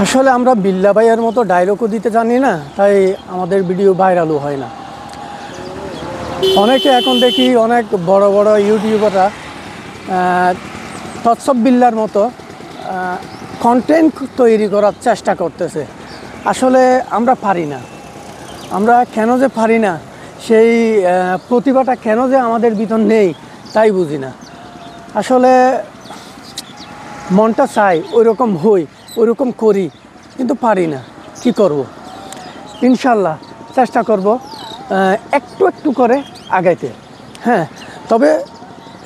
আসলে আমরা বিল্লা ভাইয়ের মতো ডায়লগও দিতে জানি না, তাই আমাদের ভিডিও ভাইরালও হয় না। অনেকে এখন দেখি অনেক বড় বড় ইউটিউবাররা তৎসব বিল্লার মতো কন্টেন্ট তৈরি করার চেষ্টা করতেছে। আসলে আমরা পারি না। আমরা কেন যে পারি না, সেই প্রতিভাটা কেন যে আমাদের ভিতর নেই তাই বুঝি না। আসলে মনটা চাই ওইরকম হই, ওইরকম করি, কিন্তু পারি না। কি করব? ইনশাল্লাহ চেষ্টা করব একটু একটু করে আগাইতে। হ্যাঁ, তবে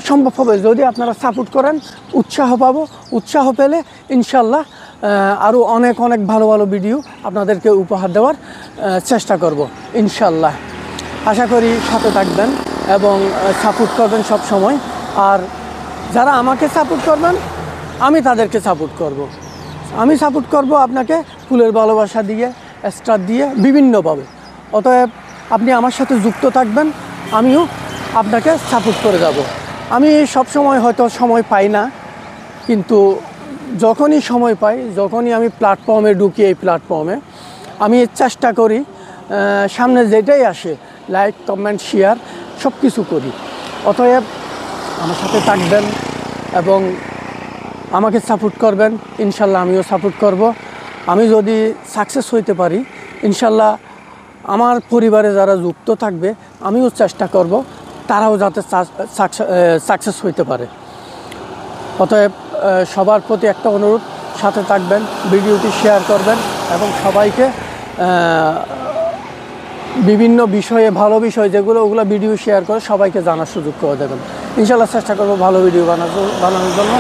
সম্ভব হবে যদি আপনারা সাপোর্ট করেন, উৎসাহ পাবো। উৎসাহ পেলে ইনশাল্লাহ আরও অনেক অনেক ভালো ভালো ভিডিও আপনাদেরকে উপহার দেওয়ার চেষ্টা করব ইনশাল্লাহ। আশা করি সাথে থাকবেন এবং সাপোর্ট করবেন সব সময়। আর যারা আমাকে সাপোর্ট করবেন, আমি তাদেরকে সাপোর্ট করব। আমি সাপোর্ট করব আপনাকে ফুলের ভালোবাসা দিয়ে, স্টার দিয়ে, বিভিন্নভাবে। অতএব আপনি আমার সাথে যুক্ত থাকবেন, আমিও আপনাকে সাপোর্ট করে যাব। আমি সব সময় হয়তো সময় পাই না, কিন্তু যখনই সময় পাই, যখনই আমি প্ল্যাটফর্মে ঢুকি, এই প্ল্যাটফর্মে আমি চেষ্টা করি সামনে যেটাই আসে লাইক, কমেন্ট, শেয়ার সব কিছু করি। অতএব আমার সাথে থাকবেন এবং আমাকে সাপোর্ট করবেন। ইনশাল্লাহ আমিও সাপোর্ট করব। আমি যদি সাকসেস হইতে পারি, ইনশাল্লাহ আমার পরিবারে যারা যুক্ত থাকবে, আমিও চেষ্টা করব তারাও যাতে সাকসেস হইতে পারে। অতএব সবার প্রতি একটা অনুরোধ, সাথে থাকবেন, ভিডিওটি শেয়ার করবেন এবং সবাইকে বিভিন্ন বিষয়ে, ভালো বিষয় যেগুলো, ওগুলো ভিডিও শেয়ার করে সবাইকে জানার সুযোগ করে দেবেন। ইনশাল্লাহ চেষ্টা করব ভালো ভিডিও বানানোর জন্য।